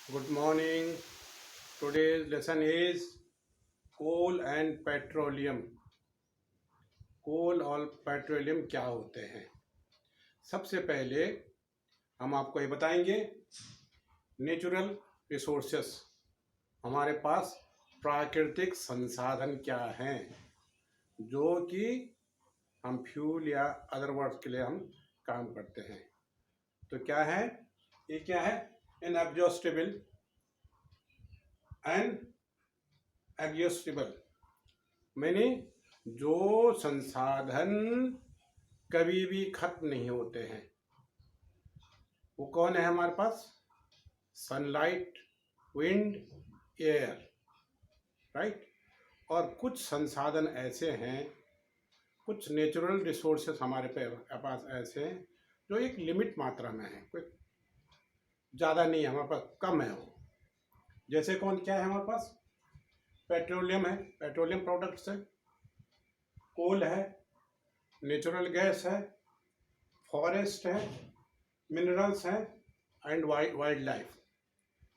Good morning. Today's lesson is coal and petroleum. कोल और petroleum क्या होते हैं? सबसे पहले हम आपको ये बताएंगे नेचुरल रिसोर्सेस, हमारे पास प्राकृतिक संसाधन क्या हैं जो कि हम फ्यूल या अदर वर्ड्स के लिए हम काम करते हैं। तो क्या है ये? क्या है? इनएग्जॉस्टेबल एंड एग्जॉस्टेबल, मैंने जो संसाधन कभी भी खत्म नहीं होते हैं। वो कौन है हमारे पास? Sunlight, wind, air, right. और कुछ संसाधन ऐसे हैं, कुछ नेचुरल रिसोर्सेस हमारे पास ऐसे हैं जो एक लिमिट मात्रा में है, कोई ज़्यादा नहीं है, हमारे पास कम है वो। जैसे कौन क्या है हमारे पास? पेट्रोलियम है, पेट्रोलियम प्रोडक्ट्स है, कोल है, नेचुरल गैस है, फॉरेस्ट है, मिनरल्स हैं एंड वाइल्ड लाइफ।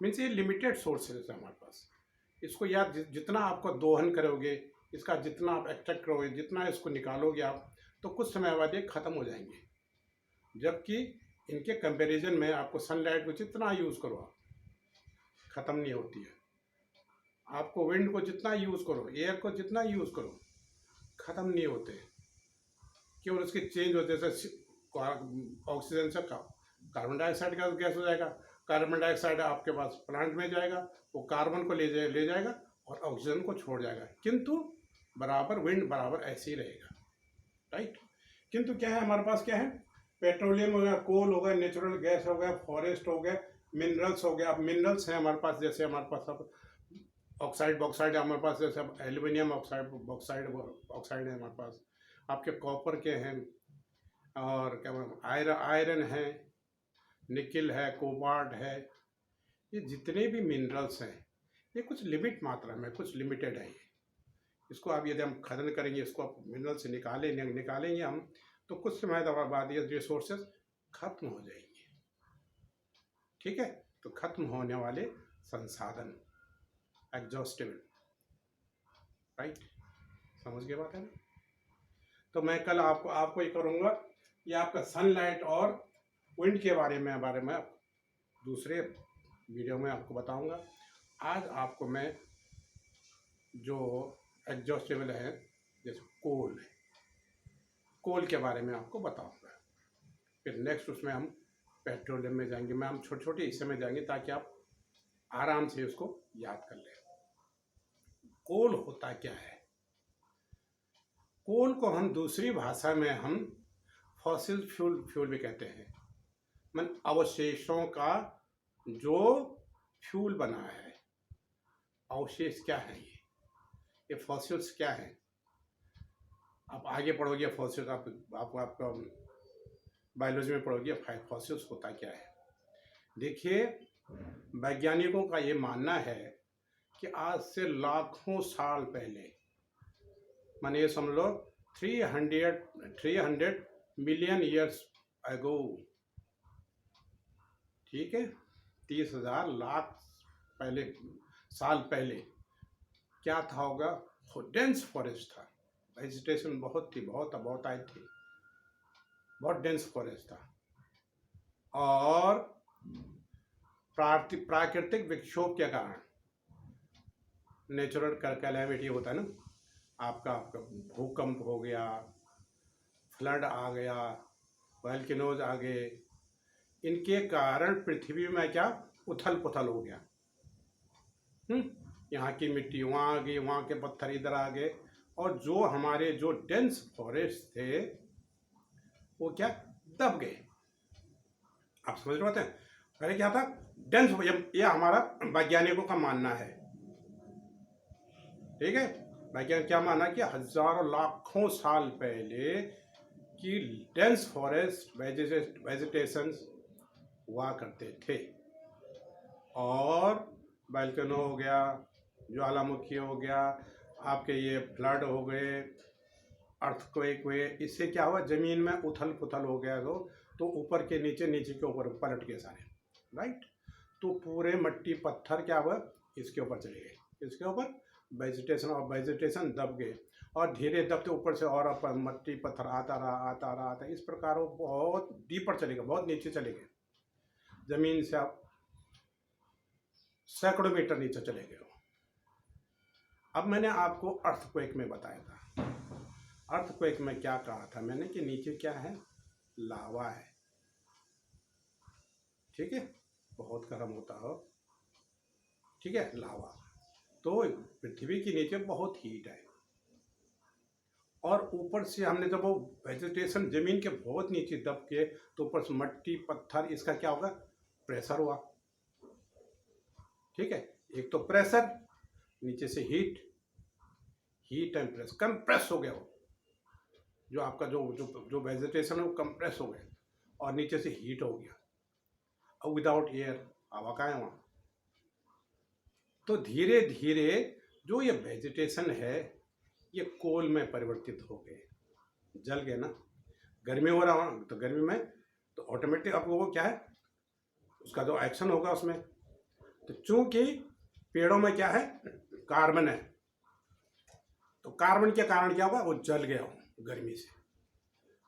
मीन्स ये लिमिटेड सोर्सेज है हमारे पास। इसको यार जितना आपको दोहन करोगे, इसका जितना आप एक्सट्रैक्ट करोगे, जितना इसको निकालोगे आप, तो कुछ समय बाद ये ख़त्म हो जाएंगे। जबकि इनके कंपैरिजन में आपको सनलाइट को जितना यूज़ करो आप, ख़त्म नहीं होती है। आपको विंड को जितना यूज़ करो, एयर को जितना यूज़ करो, ख़त्म नहीं होते। केवल उसके चेंज होते, जैसे ऑक्सीजन से कार्बन डाइऑक्साइड का गैस हो जाएगा। कार्बन डाइऑक्साइड आपके पास प्लांट में जाएगा, वो कार्बन को ले जाएगा और ऑक्सीजन को छोड़ जाएगा, किंतु बराबर विंड बराबर ऐसे ही रहेगा, राइट। किंतु क्या है हमारे पास? क्या है? पेट्रोलियम हो गया, कोल हो गया, नेचुरल गैस हो गया, फॉरेस्ट हो गया, मिनरल्स हो गया। अब मिनरल्स हैं हमारे पास, जैसे हमारे पास अब ऑक्साइड बॉक्साइड है हमारे पास, जैसे अब एल्यूमिनियम ऑक्साइड ऑक्साइड है हमारे पास, आपके कॉपर के हैं, और क्या आयरन है, निकिल है, कोबाल्ट है। ये जितने भी मिनरल्स हैं ये कुछ लिमिट मात्रा में, कुछ लिमिटेड है। ये इसको आप यदि हम खनन करेंगे, इसको आप मिनरल से निकालेंगे हम, तो कुछ समय बाद ये रिसोर्सेज खत्म हो जाएंगे, ठीक है। तो खत्म होने वाले संसाधन, एग्जॉस्टेबल, राइट। समझ गए बात है ना? तो मैं कल आपको ये करूँगा, ये आपका सनलाइट और विंड के बारे में दूसरे वीडियो में आपको बताऊंगा। आज आपको मैं जो एग्जॉस्टेबल है, जैसे कोल के बारे में आपको बताऊंगा। फिर नेक्स्ट उसमें हम पेट्रोलियम में जाएंगे, मैं हम छोटे छोटे हिस्से में जाएंगे ताकि आप आराम से उसको याद कर लें। कोल होता क्या है? कोल को हम दूसरी भाषा में हम फॉसिल फ्यूल भी कहते हैं, मन अवशेषों का जो फ्यूल बना है। अवशेष क्या है? ये फॉसिल्स क्या है? आप आगे पढ़ोगे फॉसिल्स, आपका बायोलॉजी में पढ़ोगे फॉसिल्स होता क्या है। देखिए, वैज्ञानिकों का ये मानना है कि आज से लाखों साल पहले, माने ये समझ लो 300 मिलियन ईयर्स अगो, ठीक है, 30,000 लाख साल पहले क्या था होगा? डेंस फॉरेस्ट था, वेजिटेशन बहुत थी, बहुत आई थी, बहुत डेंस फॉरेस्ट था। और प्राकृतिक विक्षोभ के कारण, नेचुरल कैलेमिटी होता है ना, आपका भूकंप हो गया, फ्लड आ गया, वोल्केनोज आ गए, इनके कारण पृथ्वी में क्या उथल पुथल हो गया। यहाँ की मिट्टी वहाँ आ गई, वहाँ के पत्थर इधर आ गए, और जो हमारे जो डेंस फॉरेस्ट थे वो क्या दब गए। आप समझ रहे होते हैं? पहले क्या था? डेंस, ये हमारा वैज्ञानिकों का मानना है, ठीक है। वैज्ञानिक क्या माना कि हजारों लाखों साल पहले की डेंस फॉरेस्ट वेजिटेशन हुआ करते थे, और वोल्केनो हो गया, ज्वालामुखी हो गया, आपके ये फ्लड हो गए, अर्थक्वेक हुए, इससे क्या हुआ? ज़मीन में उथल पुथल हो गया तो ऊपर के नीचे, नीचे के ऊपर पलट गए सारे, राइट। तो पूरे मट्टी पत्थर क्या हुआ, इसके ऊपर चले गए, इसके ऊपर वेजिटेशन, और वेजिटेशन दब गए, और धीरे दबते ऊपर से और ऊपर मट्टी पत्थर आता रहा आता रहा आता, इस प्रकार वो बहुत डीपर चले गए, बहुत नीचे चले गए, जमीन से आप सैकड़ों मीटर नीचे चले गए। अब मैंने आपको अर्थक्वेक में बताया था, अर्थक्वेक में क्या कहा था मैंने कि नीचे क्या है, लावा है, ठीक है, बहुत गर्म होता हो, ठीक है, लावा। तो पृथ्वी के नीचे बहुत हीट है, और ऊपर से हमने जब वो वेजिटेशन जमीन के बहुत नीचे दब के, तो ऊपर से मट्टी पत्थर, इसका क्या होगा, प्रेशर हुआ, ठीक है। एक तो प्रेशर, नीचे से heat, heat and press, compress हो गया वो, जो आपका जो जो जो वेजिटेशन है वो कंप्रेस हो गया, और नीचे से हीट हो गया, और विदाउट एयर, हवा का है वहाँ। तो धीरे धीरे जो ये वेजिटेशन है ये कोल में परिवर्तित हो गए, जल गए ना, गर्मी हो रहा है तो गर्मी में तो ऑटोमेटिक आपको वो क्या है, उसका जो एक्शन होगा उसमें, तो चूंकि पेड़ों में क्या है, कार्बन है, तो कार्बन के कारण क्या होगा, वो जल गया हो गर्मी से,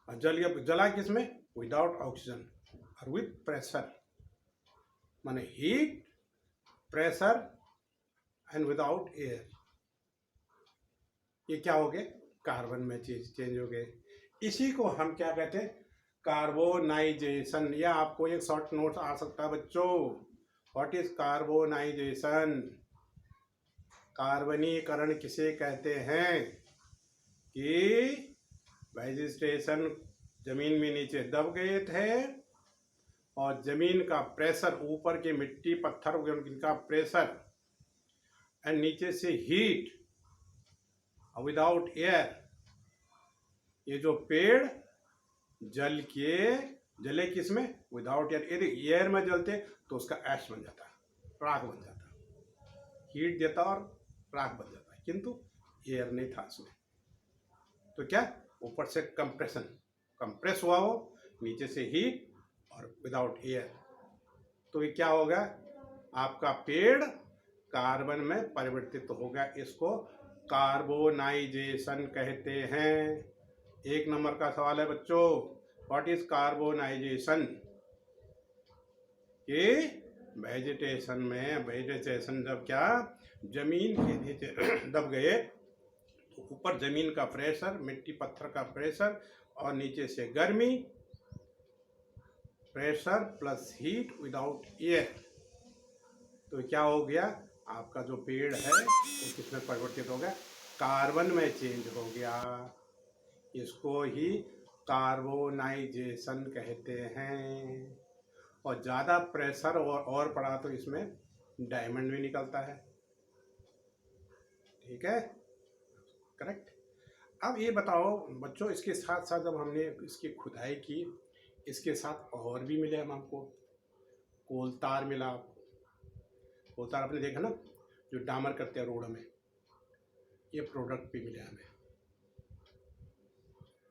और जल गया, जला किसमें, विदाउट ऑक्सीजन और विद प्रेशर, माने heat, pressure and without air, ये क्या हो गए, कार्बन में चेंज हो गए। इसी को हम क्या कहते हैं, कार्बोनाइजेशन। या आपको एक शॉर्ट नोट आ सकता है बच्चों, व्हाट इज कार्बोनाइजेशन, कार्बनीकरण किसे कहते हैं, कि वेजिटेशन जमीन में नीचे दब गए थे, और जमीन का प्रेशर, ऊपर के मिट्टी पत्थर इनका प्रेशर, एंड नीचे से हीट, विदाउट एयर, ये जो पेड़ जले किसमें, विदाउट एयर। यदि एयर में जलते तो उसका ऐश बन जाता, राख बन जाता, हीट देता और राख बन जाता, किंतु एयर नहीं था इसमें, तो क्या, ऊपर से कंप्रेस हुआ हो, नीचे से हीट और विदाउट एयर, तो ये क्या होगा, आपका पेड़ कार्बन में परिवर्तित हो गया, इसको कार्बोनाइजेशन कहते हैं। एक नंबर का सवाल है बच्चों, व्हाट इज कार्बोनाइजेशन, कि वेजिटेशन जब क्या जमीन के नीचे दब गए, तो ऊपर जमीन का प्रेशर, मिट्टी पत्थर का प्रेशर, और नीचे से गर्मी, pressure plus heat without air, तो क्या हो गया, आपका जो पेड़ है वो किसमें परिवर्तित हो गया, कार्बन में चेंज हो गया, इसको ही कार्बोनाइजेशन कहते हैं। और ज़्यादा प्रेशर और पड़ा तो इसमें डायमंड भी निकलता है, ठीक है, करेक्ट। अब ये बताओ बच्चों, इसके साथ साथ जब हमने इसकी खुदाई की, इसके साथ और भी मिले हमको, कोलतार मिला, कोलतार आपने देखा ना, जो डामर करते हैं रोड में, ये प्रोडक्ट भी मिले हमें,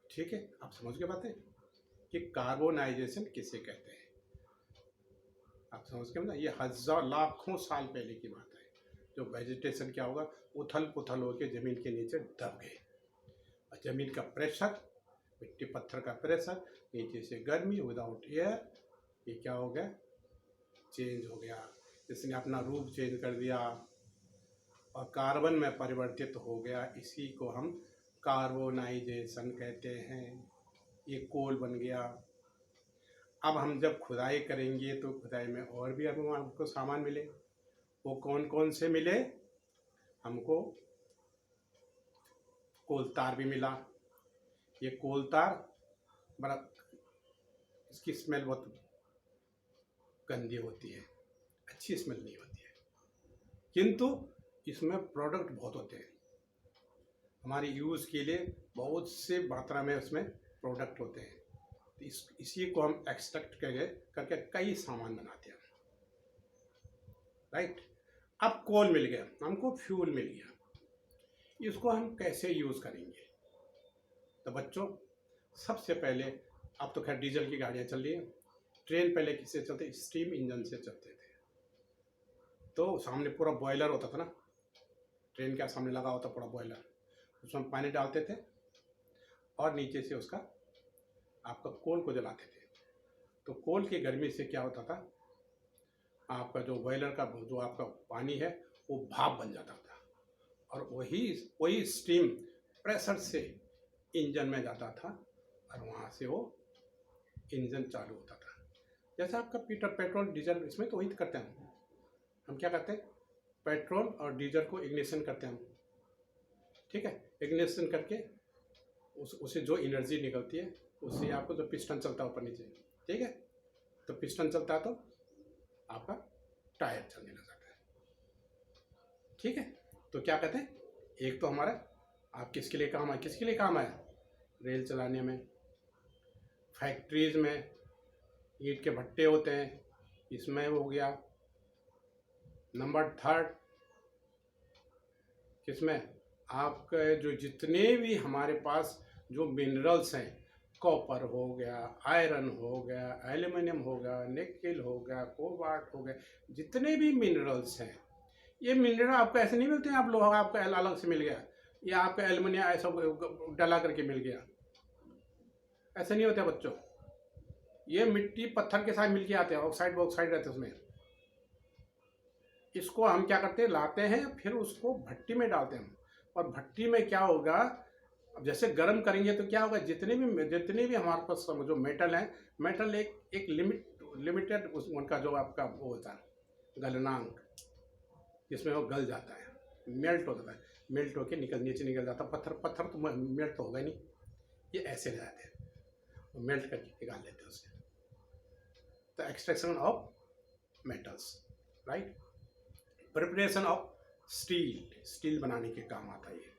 ठीक है। आप समझ के बातें कि कार्बोनाइजेशन किसे कहते हैं, आप समझ के ना, ये हजार लाखों साल पहले की बात है, जो वेजिटेशन क्या होगा, उथल पुथल होकर जमीन के नीचे दब गए, और जमीन का प्रेशर, मिट्टी पत्थर का प्रेशर, नीचे से गर्मी विदाउट एयर, ये क्या हो गया, चेंज हो गया, इसने अपना रूप चेंज कर दिया और कार्बन में परिवर्तित हो गया, इसी को हम कार्बोनाइजेशन कहते हैं, ये कोल बन गया। अब हम जब खुदाई करेंगे तो खुदाई में और भी हमको सामान मिले, वो कौन कौन से मिले, हमको कोलतार भी मिला, ये कोलतार बड़ा, इसकी स्मेल बहुत गंदी होती है, अच्छी स्मेल नहीं होती है, किंतु इसमें प्रोडक्ट बहुत होते हैं, हमारे यूज़ के लिए बहुत से मात्रा में उसमें प्रोडक्ट होते हैं, तो इसी को हम एक्सट्रैक्ट करके कई सामान बनाते हैं, राइट। अब कोल मिल गया हमको, फ्यूल मिल गया, इसको हम कैसे यूज़ करेंगे, तो बच्चों सबसे पहले, अब तो खैर डीजल की गाड़ियाँ चल रही हैं, ट्रेन पहले किससे चलते, स्टीम इंजन से चलते थे, तो सामने पूरा बॉयलर होता था ना, ट्रेन के सामने लगा होता पूरा बॉयलर, उसमें पानी डालते थे और नीचे से उसका आपका कोल को जलाते थे। तो कोल की गर्मी से क्या होता था, आपका जो बॉयलर का जो आपका पानी है वो भाप बन जाता था, और वही स्टीम प्रेशर से इंजन में जाता था और वहाँ से वो इंजन चालू होता था। जैसे आपका पेट्रोल डीजल, इसमें तो वही करते हैं हम क्या करते हैं, पेट्रोल और डीजल को इग्निशन करते हैं हम, ठीक है। इग्निशन करके उसे जो एनर्जी निकलती है उससे आपको जो पिस्टन चलता है ऊपर नीचे, ठीक है। तो पिस्टन चलता है तो आपका टायर चलने लग जाता है, ठीक है। तो क्या कहते हैं, एक तो हमारा आप किसके लिए काम आए, किसके लिए काम आया, रेल चलाने में, फैक्ट्रीज में ईंट के भट्टे होते हैं, इसमें हो गया। नंबर थर्ड किसमें, आपके जो जितने भी हमारे पास जो मिनरल्स हैं, कॉपर हो गया, आयरन हो गया, एल्युमिनियम हो गया, निकेल हो गया, कोबाल्ट हो गया, जितने भी मिनरल्स हैं, ये मिनरल आपको ऐसे नहीं मिलते हैं आप लोहा आपका अलग से मिल गया या आपका एल्युमिनियम ऐसा डला करके मिल गया, ऐसे नहीं होता बच्चों। ये मिट्टी पत्थर के साथ मिलके आते हैं, ऑक्साइड रहते हैं उसमें। इसको हम क्या करते हैं, लाते हैं, फिर उसको भट्टी में डालते हैं, और भट्टी में क्या होगा, अब जैसे गर्म करेंगे तो क्या होगा, जितने भी हमारे पास जो मेटल है, मेटल एक लिमिटेड उनका जो आपका वो होता है गलनांक, जिसमें वो गल जाता है, मेल्ट हो जाता है, मेल्ट होके नीचे निकल जाता है। पत्थर तो मेल्ट तो होगा नहीं, ये ऐसे रह जाते हैं, मेल्ट करके निकाल लेते हैं उसे। तो extraction of metals, right. Preparation of steel बनाने के काम आता है ये,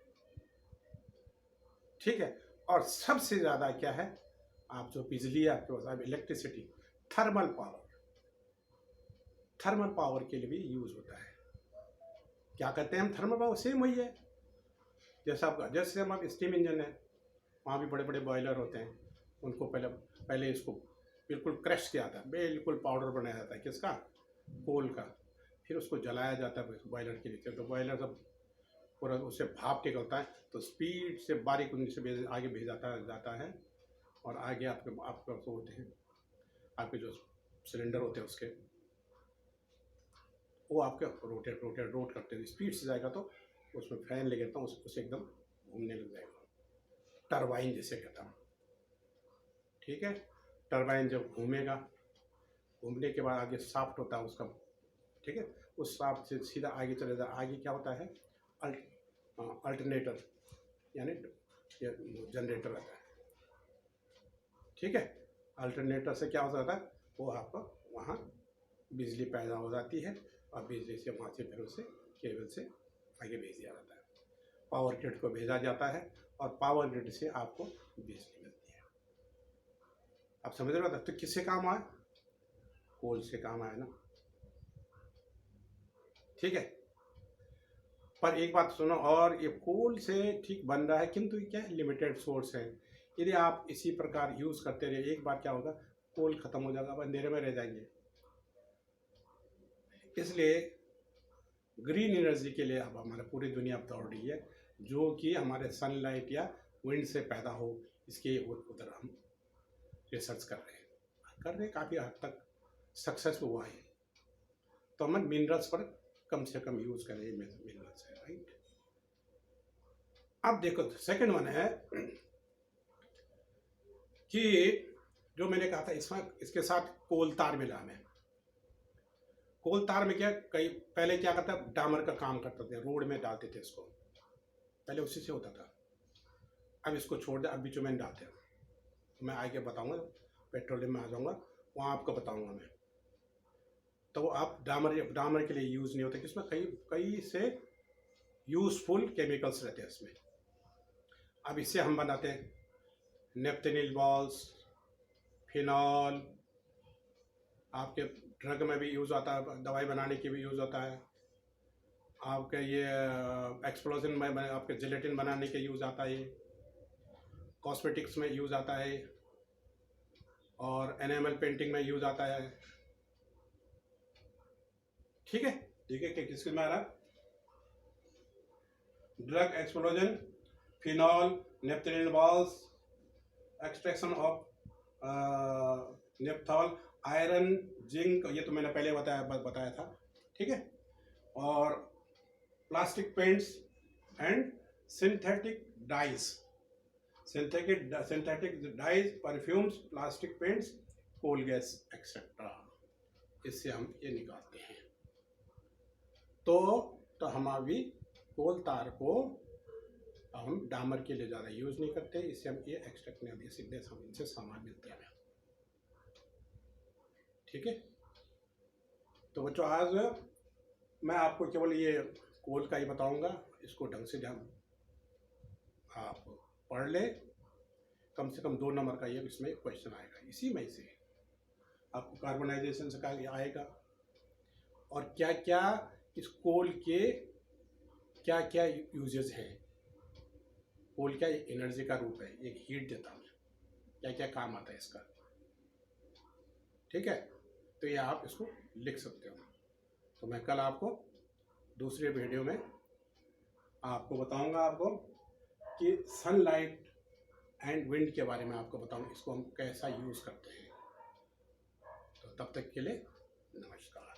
ठीक है। और सबसे ज़्यादा क्या है, आप जो बिजली है आपके पास, इलेक्ट्रिसिटी, थर्मल पावर के लिए भी यूज़ होता है। क्या कहते हैं हम, थर्मल पावर सेम वही है जैसे हमारा स्टीम इंजन है, वहाँ भी बड़े बड़े बॉयलर होते हैं, उनको पहले इसको बिल्कुल क्रश किया जाता है, बिल्कुल पाउडर बनाया जाता है, किसका, कोल का, फिर उसको जलाया जाता है बॉयलर के नीचे। तो बॉयलर जब पूरा उससे भाप निकलता है तो स्पीड से बारीक उनसे आगे जाता है, और आगे आपके होते हैं, आपके जो सिलेंडर होते हैं उसके, वो आपके रोट करते हैं, स्पीड से जाएगा तो उसमें फैन ले लेता हूँ, उसे एकदम घूमने लग जाएगा, टरबाइन जिसे कहता हूँ, ठीक है। टरबाइन जब घूमने के बाद आगे शाफ्ट होता है उसका, ठीक है, उस शाफ्ट से सीधा आगे चले जाए, आगे क्या होता है, अल्टरनेटर यानी जनरेटर रहता है, ठीक है। अल्टरनेटर से क्या हो जाता है, वो आपको वहाँ बिजली पैदा हो जाती है, और बिजली से वहाँ से फिर उसे केबल से आगे भेज दिया जाता है, पावर ग्रिड को भेजा जाता है, और पावर ग्रिड से आपको बिजली मिलती है। आप समझ रहे हो, तो किससे काम आया, कोल से काम आया ना, ठीक है। पर एक बात सुनो, और ये कोल से ठीक बन रहा है, किंतु क्या है, लिमिटेड सोर्स है। यदि आप इसी प्रकार यूज़ करते रहे, एक बार क्या होगा, कोल खत्म हो जाएगा, अब अंधेरे में रह जाएंगे। इसलिए ग्रीन एनर्जी के लिए अब हमारे पूरी दुनिया दौड़ रही है, जो कि हमारे सनलाइट या विंड से पैदा हो, इसके उधर हम रिसर्च कर रहे हैं, काफ़ी हद तक सक्सेस हुआ है। तो हम मिनरल्स पर कम से कम यूज़ करें, मिनरल्स है, राइट। अब देखो सेकंड वन है कि जो मैंने कहा था, इसके साथ कोल तार मिला है। कोल तार में क्या, पहले क्या करता, डामर का काम करते थे, रोड में डालते थे इसको, पहले उसी से होता था। अब इसको छोड़ दे, अब बिचुमेन डालते हैं, मैं आगे बताऊंगा, पेट्रोलियम में आ जाऊंगा, वहाँ आपको बताऊंगा मैं। तो आप डामर के लिए यूज़ नहीं होता, कि इसमें कई से यूज़फुल केमिकल्स रहते हैं इसमें। अब इससे हम बनाते हैं नेफ्थेनिल बॉल्स, फिनॉल, आपके ड्रग में भी यूज़ आता है, दवाई बनाने की भी यूज़ होता है, आपके ये एक्सप्लोजन में आपके जिलेटिन बनाने के यूज़ आता है, कॉस्मेटिक्स में यूज़ आता है, और एनिमल पेंटिंग में यूज़ आता है, ठीक है। ठीक है, कि किसके में आ रहा? Drug explosion, phenol, naphthalene balls, extraction of naphthol, iron, zinc, ये तो मैंने पहले बताया था, ठीक है। और plastic paints and synthetic dyes, synthetic dyes, perfumes, plastic paints, coal gas etcetera, इससे हम ये निकालते हैं। तो हम अभी कोल तार को हम डामर के लिए ज़्यादा यूज़ नहीं करते, इससे हम ये एक्सट्रैक्ट नहीं, सीधे हम इनसे सामान मिलते हैं, ठीक है। तो बच्चों आज मैं आपको केवल ये कोल का ही बताऊंगा, इसको ढंग से ध्यान आप पढ़ ले, कम से कम 2 नंबर का ये इसमें क्वेश्चन आएगा। इसी में से आपको कार्बोनाइजेशन से आएगा, और क्या क्या इस कोल के क्या क्या यूजेस हैं। कोल क्या एनर्जी का रूप है, एक हीट देता है, क्या क्या काम आता है इसका, ठीक है। तो ये आप इसको लिख सकते हो। तो मैं कल आपको दूसरे वीडियो में आपको बताऊंगा आपको कि सनलाइट एंड विंड के बारे में आपको बताऊंगा, इसको हम कैसा यूज़ करते हैं। तो तब तक के लिए नमस्कार।